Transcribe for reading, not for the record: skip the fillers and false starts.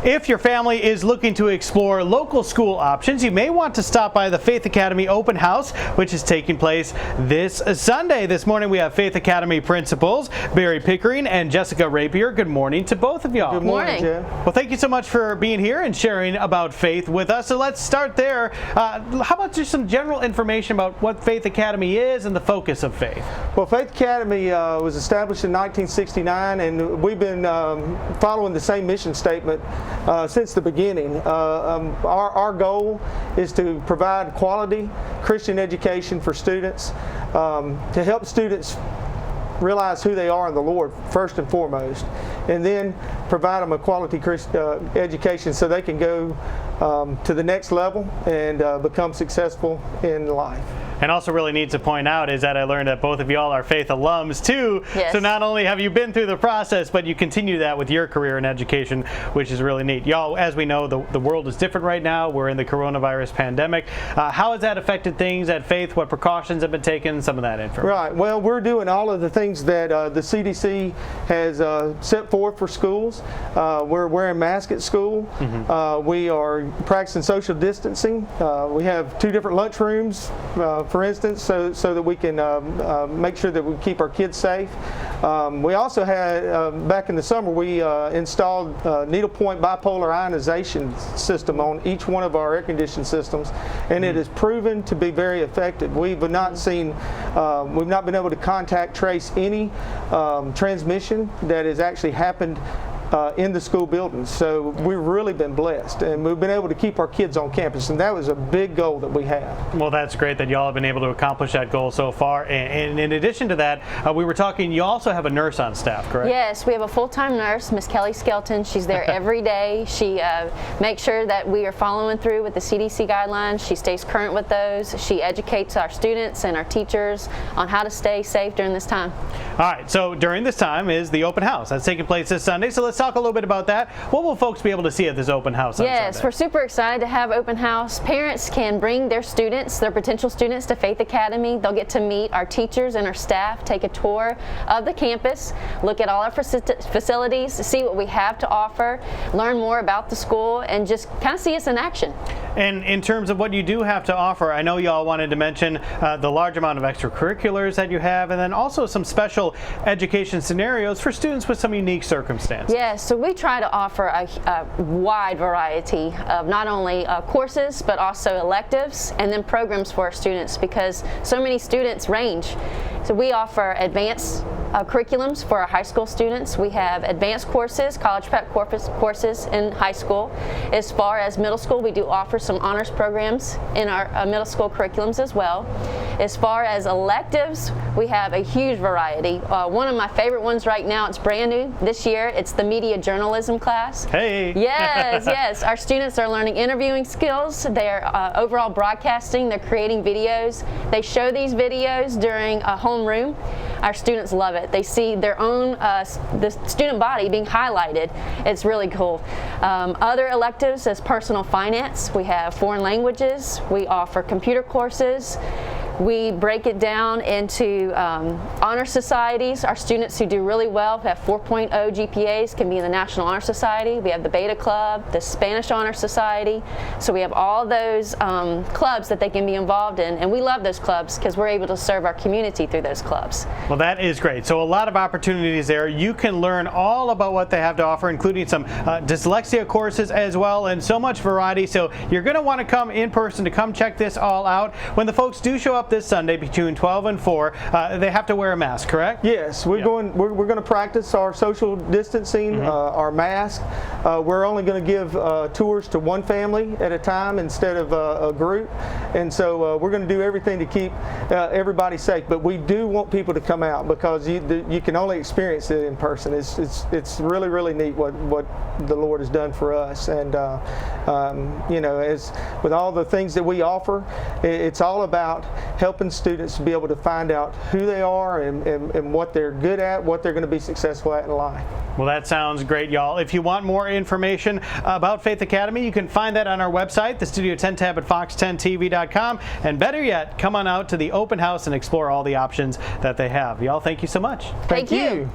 If your family is looking to explore local school options, you may want to stop by the Faith Academy Open House, which is taking place this Sunday. This morning we have Faith Academy principals Barry Pickering and Jessica Rapier. Good morning to both of y'all. Good morning, Jim. Well, thank you so much for being here and sharing about faith with us. So let's start there. How about just some general information about what Faith Academy is and the focus of faith? Well, Faith Academy was established in 1969, and we've been following the same mission statement since the beginning. Our goal is to provide quality Christian education for students, to help students realize who they are in the Lord first and foremost, and then provide them a quality Christian education so they can go to the next level and become successful in life. And also really need to point out is that I learned that both of y'all are Faith alums too. Yes. So not only have you been through the process, but you continue that with your career in education, which is really neat. Y'all, as we know, the world is different right now. We're in the coronavirus pandemic. How has that affected things at Faith? What precautions have been taken? Some of that information. Right. Well, we're doing all of the things that the CDC has set forth for schools. We're wearing masks at school. Mm-hmm. We are practicing social distancing. We have 2 different lunch rooms, for instance, so that we can make sure that we keep our kids safe. We also had, back in the summer, we installed needlepoint bipolar ionization system on each one of our air-conditioned systems, and it has proven to be very effective. We've not been able to contact trace any transmission that has actually happened in the school buildings. So we've really been blessed, and we've been able to keep our kids on campus, and that was a big goal that we had. Well, that's great that y'all have been able to accomplish that goal so far. And in addition to that, we were talking, you also have a nurse on staff, correct? Yes, we have a full-time nurse, Miss Kelly Skelton. She's there every day. She makes sure that we are following through with the CDC guidelines. She stays current with those. She educates our students and our teachers on how to stay safe during this time. All right, so during this time is the open house. That's taking place this Sunday, so let's talk a little bit about that. What will folks be able to see at this open house on Yes, Sunday? we're super excited to have open house. Parents can bring their students, their potential students, to Faith Academy. They'll get to meet our teachers and our staff, take a tour of the campus, look at all our facilities, see what we have to offer, learn more about the school, and just kind of see us in action. And in terms of what you do have to offer, I know y'all wanted to mention the large amount of extracurriculars that you have, and then also some special education scenarios for students with some unique circumstances. Yes, so we try to offer a wide variety of not only courses, but also electives and then programs for our students, because so many students range. So we offer advanced curriculums for our high school students. We have advanced courses, college prep courses in high school. As far as middle school, we do offer some honors programs in our middle school curriculums as well. As far as electives, we have a huge variety. One of my favorite ones right now, it's brand new this year, it's the media journalism class. Hey! Yes, yes. Our students are learning interviewing skills. They're overall broadcasting. They're creating videos. They show these videos during a homeroom. Our students love it. They see their own, the student body being highlighted. It's really cool. Other electives is personal finance. We have foreign languages. We offer computer courses. We break it down into honor societies. Our students who do really well, who have 4.0 GPAs, can be in the National Honor Society. We have the Beta Club, the Spanish Honor Society. So we have all those clubs that they can be involved in, and we love those clubs because we're able to serve our community through those clubs. Well, that is great. So a lot of opportunities there. You can learn all about what they have to offer, including some dyslexia courses as well, and so much variety. So you're going to want to come in person to come check this all out. When the folks do show up this Sunday between 12 and 4, they have to wear a mask, correct? Yes, we're going to practice our social distancing, our mask. We're only going to give tours to one family at a time instead of a group, and so we're going to do everything to keep everybody safe. But we do want people to come out because you can only experience it in person. It's really, really neat what the Lord has done for us, and you know, as with all the things that we offer, it's all about helping students to be able to find out who they are and what they're good at, what they're going to be successful at in life. Well, that sounds great, y'all. If you want more information about Faith Academy, you can find that on our website, the Studio 10 tab at fox10tv.com. And better yet, come on out to the open house and explore all the options that they have. Y'all, thank you so much. Thank you.